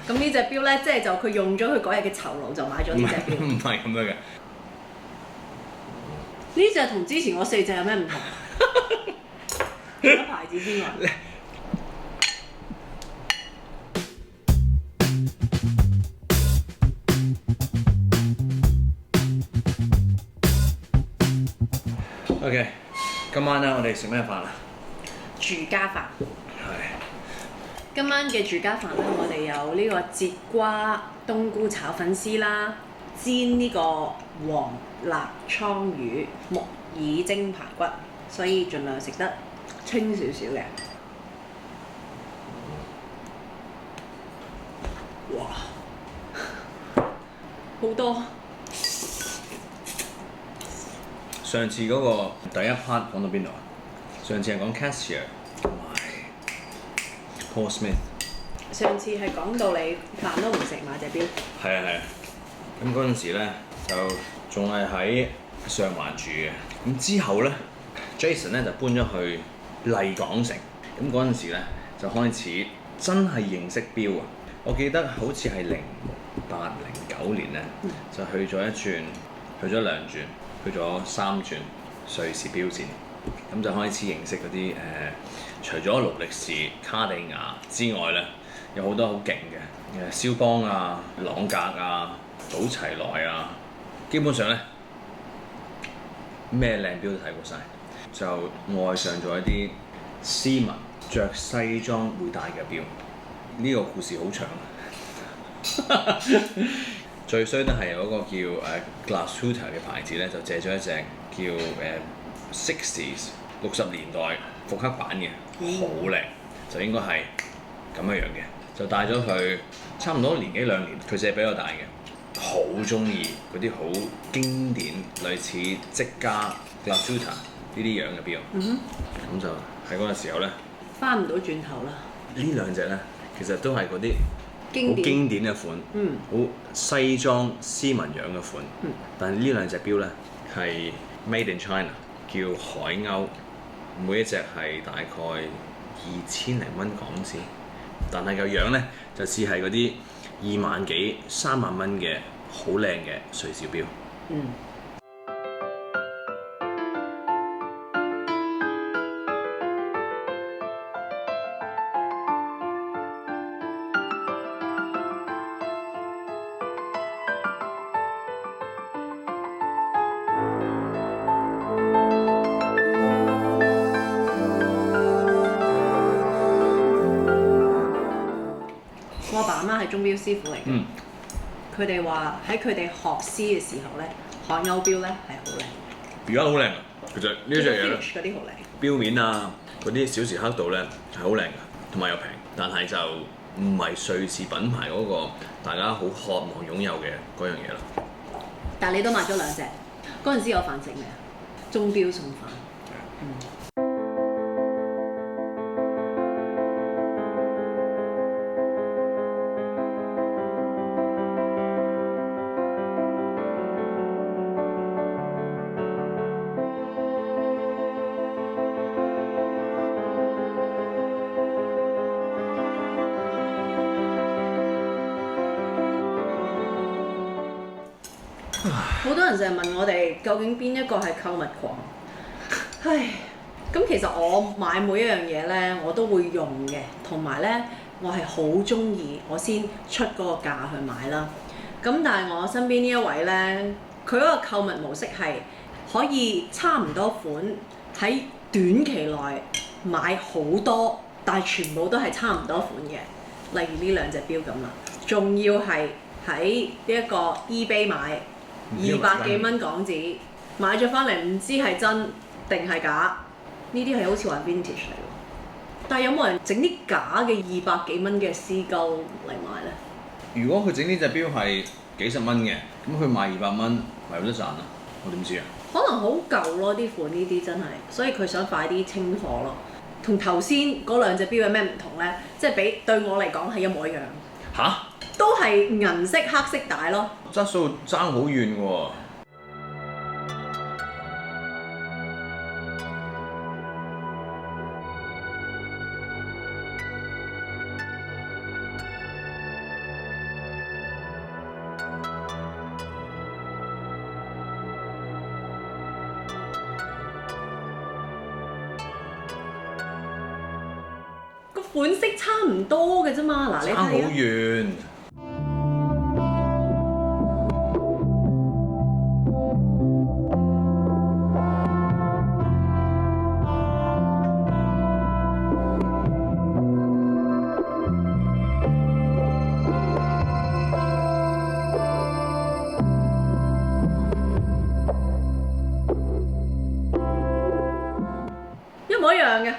咁呢隻錶咧，即係就佢用咗佢嗰日嘅酬勞就買咗呢隻錶。唔係咁樣嘅。呢隻同之前我4隻有咩唔同？除咗牌子之外。OK， 今晚咧我哋食咩飯啊？住家飯。係。今晚嘅住家飯咧，我哋有呢個節瓜冬菇炒粉絲啦，煎呢個黃辣倉魚、木耳蒸排骨，所以盡量食得清少少嘅。哇！好多。上次嗰個第一 part 講到邊度啊？上次係講 Cassia 同埋 Paul Smith。上次係講到你飯都唔食買隻錶。係啊係啊。咁嗰陣時咧就仲係喺上環住嘅。咁之後咧 ，Jason 咧就搬咗去麗港城。咁嗰陣時咧就開始真係認識錶啊！我記得好似係08、09年咧，就去咗一轉，去咗2轉。去咗3轉瑞士錶展，咁就開始認識嗰啲除咗勞力士、卡地亞之外咧，有好多好勁嘅肖邦啊、朗格啊、寶齊萊啊，基本上咧咩靚錶都睇過晒，就愛上咗一啲斯文着西裝會戴嘅錶。呢個故事好長。最衰都係有嗰個叫Glashütte 嘅牌子咧，就借咗一隻叫60s 60年代復刻版嘅，好靚，就應該係咁樣嘅，就戴咗佢差唔多年幾2年，佢借俾我戴嘅，好中意嗰啲好經典類似積家 Glashütte 呢啲樣嘅錶，咁就喺嗰個時候咧，翻唔到轉頭啦。呢兩隻咧其實都係嗰啲好經經典嘅款，好西裝斯文樣嘅款。但係呢兩隻錶咧係 Made in China， 叫海鷗，每一隻係大概2000零蚊港紙，但係個樣咧就似係嗰啲2萬幾3萬蚊嘅好靚嘅瑞士錶。我阿爸阿媽係鐘錶師傅嚟嘅，佢哋話喺佢哋學師嘅時候咧，海鷗錶咧係好靚。而家好靚啊！其實呢隻嘢咧，嗰啲好靚。錶面啊，嗰啲小時刻度咧係好靚嘅，同埋又平，但係就唔係瑞士品牌嗰個大家好渴望擁有嘅嗰樣嘢啦。但係你都買咗2隻，嗰陣時有飯食未啊？鐘錶送飯。好多人成日問我哋究竟邊一個係購物狂？唉，咁其實我買每一樣嘢咧，我都會用嘅，同埋咧我係好中意，我先出嗰個價去買啦。咁但係我身邊呢一位咧，佢嗰個購物模式係可以差唔多款喺短期內買好多，但係全部都係差唔多款嘅。例如呢2隻錶咁啦，仲要係喺呢一個 eBay 買。200幾蚊港紙買咗翻嚟，唔知係真定係假？呢啲係好似話 vintage 嚟喎。但係有冇人整啲假嘅200幾蚊嘅絲鈎嚟買咧？如果佢整呢隻錶係幾十蚊嘅，咁佢賣200蚊，咪有得賺啊？我點知啊？可能好舊咯，啲款呢啲真係，所以佢想快啲清貨咯。同頭先嗰2隻錶有咩唔同咧？即係比對我嚟講係一模一樣。吓？都係銀色黑色帶咯。質素爭好遠喎。款式差唔多嘅啫嘛。嗱，你睇差好遠。一模一樣嘅。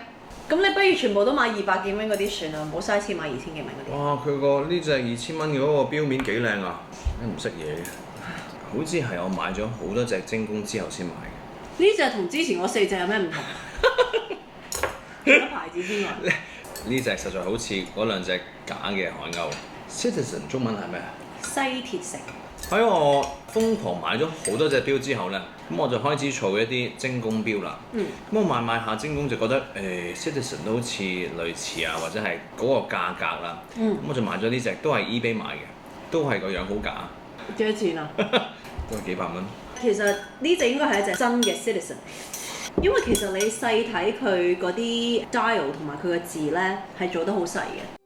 咁你不如全部都買200幾蚊嗰啲算啦，唔好嘥錢買2000幾蚊嗰啲。哇！佢個呢隻2000蚊嘅嗰個錶面幾靚啊！你唔識嘢嘅，好似係我買咗好多隻精工之後先買嘅。呢隻同之前嗰4隻有咩唔同？除咗牌子之外，呢隻實在好似嗰兩隻假嘅海鷗。Citizen 中文係咩啊？西鐵城。喺我瘋狂買咗好多隻錶之後咧，咁我就開始儲一啲精工錶啦。咁我買下精工就覺得Citizen 都好似類似啊，或者係嗰個價格啦。咁我就買咗呢隻，都係 eBay 買嘅，都係個樣好假。幾多錢啊？都係幾百蚊。其實呢隻應該係一隻真嘅 Citizen，因為其實你細睇佢嗰啲 dial 同埋佢嘅字咧係做得好細嘅。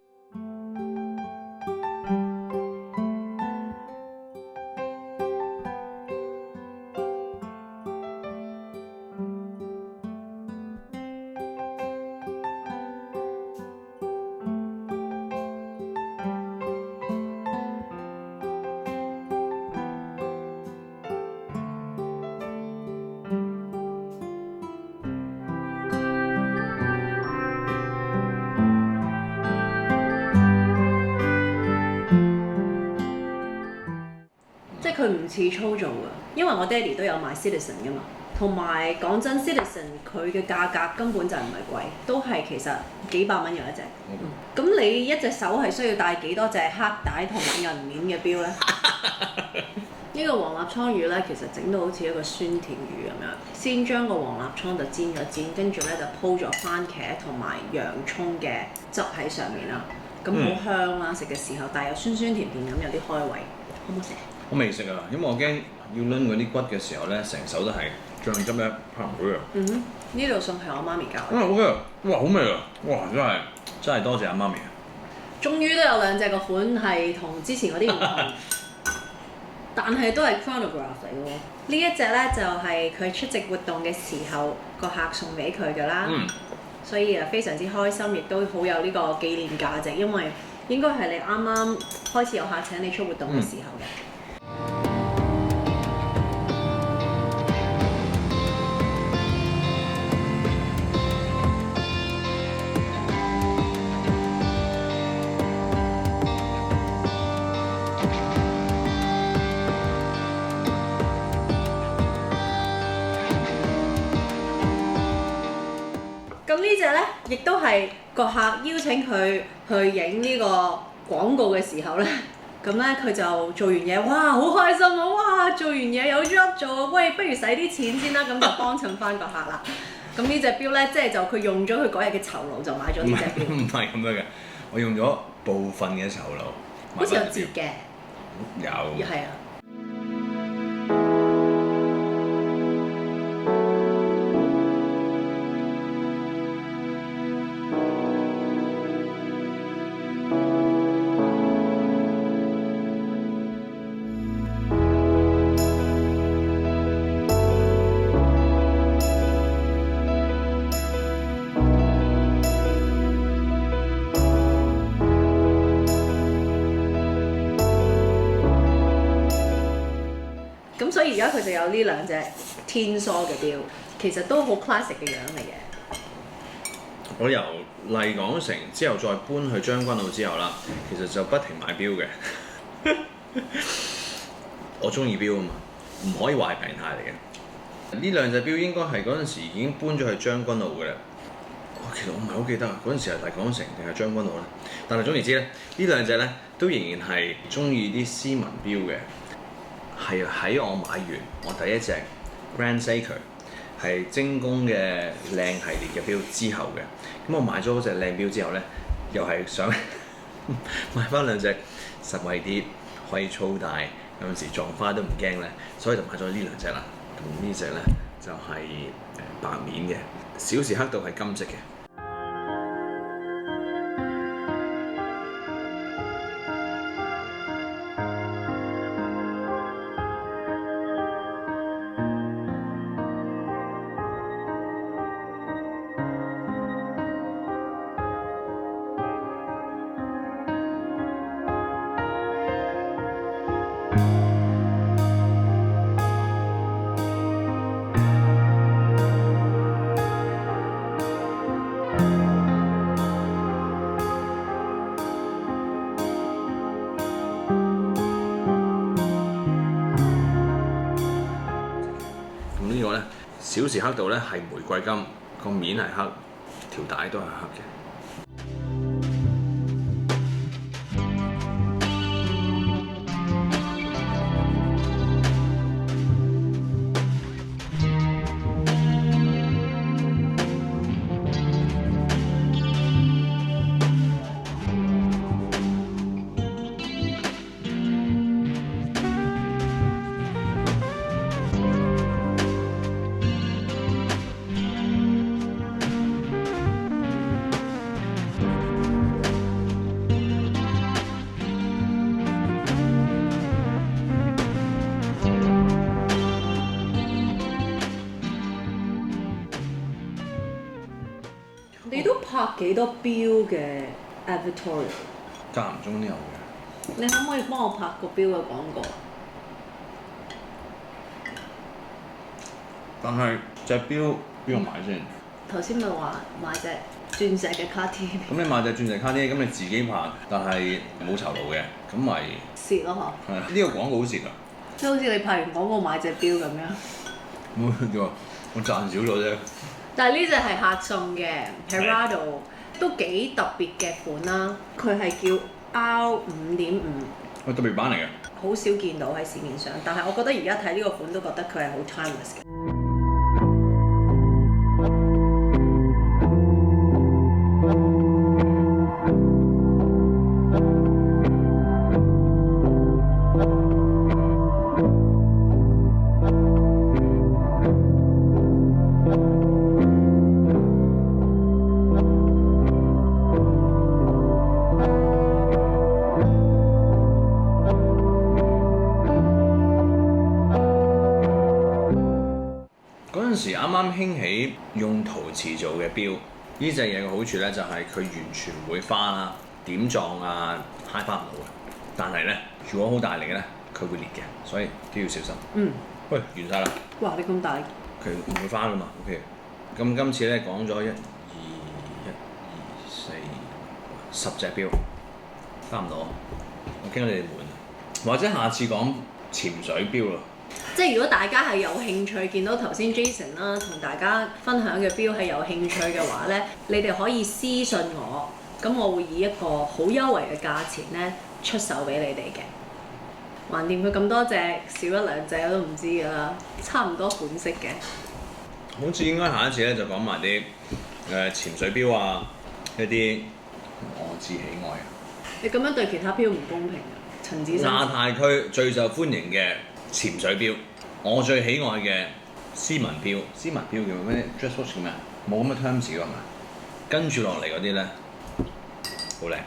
佢唔似粗做嘅，因為我爹哋都有買 Citizen 噶嘛，同埋講真 Citizen 佢嘅價格根本就唔係貴，都係其實幾百蚊有一隻。咁你一隻手係需要戴幾多隻黑帶同埋銀鏈嘅錶咧？呢個黃立倉魚咧，其實整到好似一個酸甜魚咁樣，先將個黃立倉就煎咗煎，跟住咧就鋪咗番茄同埋洋葱嘅汁喺上面啦，咁好香啦，食嘅時候，但係又酸酸甜甜咁，有啲開胃，好唔好食？我未食啊，因為我驚要攆嗰啲骨嘅時候咧，成手都係醬汁咧，拍唔到啊！呢道餸係我媽咪教嘅。好嘅，哇好味啊！哇真係多謝阿媽咪啊！終於都有兩隻個款係同之前嗰啲唔同，但係都係 chronograph 嚟嘅喎。呢一隻咧就係佢出席活動嘅時候個客送俾佢㗎啦，所以非常之開心，亦都好有呢個紀念價值，因為應該係你啱啱開始有客請你出活動嘅時候嘅。咁呢隻咧，亦都係個客邀請佢去影呢個廣告嘅時候咧，咁咧佢就做完嘢，哇好開心啊！哇做完嘢有 job 做，喂不如使啲錢先啦，咁就幫襯翻個客啦。咁呢隻錶咧，即係就佢用咗佢嗰日嘅酬勞就買咗呢隻錶。唔係咁樣嘅，我用咗部分嘅酬勞。好似有折嘅。有。係啊。咁所以而家佢就有呢兩隻天梭嘅錶，其實都好 classic 嘅樣嚟嘅。我由麗港城之後再搬去將軍澳之後啦，其實就不停買錶嘅。我中意錶啊嘛，唔可以話係病態嚟嘅。呢兩隻錶應該係嗰陣時已經搬咗去將軍澳嘅啦。其實我唔係好記得嗰陣時係麗港城定係將軍澳咧。但係總言之咧，呢兩隻咧都仍然係中意啲斯文錶嘅。係喺我買完我第一隻 Grand Seiko 係精工嘅靚系列嘅錶之後嘅，咁我買咗嗰隻靚錶之後咧，又係想買翻兩隻實惠啲，可以操帶，有陣時撞花都唔驚咧，所以就買咗呢兩隻啦。咁呢隻咧就係白面嘅，小時刻度係金色嘅。小時刻度咧係玫瑰金，個面係黑，條帶都係黑嘅。你都拍幾多錶嘅 advertorial？間唔中都有嘅。你可唔可以幫我拍個錶嘅廣告？但係隻錶邊度買先？頭先咪話買隻鑽石嘅卡 T，咁你買隻鑽石卡啲，咁你自己拍，但係冇酬勞嘅，咁咪蝕咯係呢個廣告好蝕啊！即係好似你拍完廣告買隻錶咁樣。我賺少咗啫。但係呢隻係客送嘅 Perado， 都幾特別嘅款啦。佢係叫 R5.5，特別版嚟嘅。好少見到喺市面上，但係我覺得而家睇呢個款都覺得佢係好 timeless 嘅。嗰陣時啱啱興起用陶瓷做嘅錶，呢隻嘢嘅好處咧就係佢完全唔會花啦、點撞啊、揩花唔到嘅。但係咧，如果好大力咧，佢會裂嘅，所以都要小心。喂，完晒啦！哇！你咁大，佢唔會花噶嘛 ？OK。咁今次咧講咗10隻錶，差唔多。我驚你哋悶，或者下次講潛水錶咯。即係如果大家係有興趣，見到頭先 Jason 啦同大家分享嘅錶係有興趣嘅話咧，你哋可以私信我，咁我會以一個好優惠嘅價錢咧出售俾你哋嘅。橫掂佢咁多隻，少一兩隻我都唔知㗎啦，差唔多款式嘅。好似應該下一次咧就講埋啲潛水錶啊，一啲我自喜愛啊。你咁樣對其他錶唔公平啊，陳子生。亞太區最受歡迎嘅潛水錶，我最喜愛嘅斯文錶，斯文錶叫咩 ？Dress watch 叫咩？冇咁嘅 terms 㗎嘛。跟住落嚟嗰啲咧，好靚。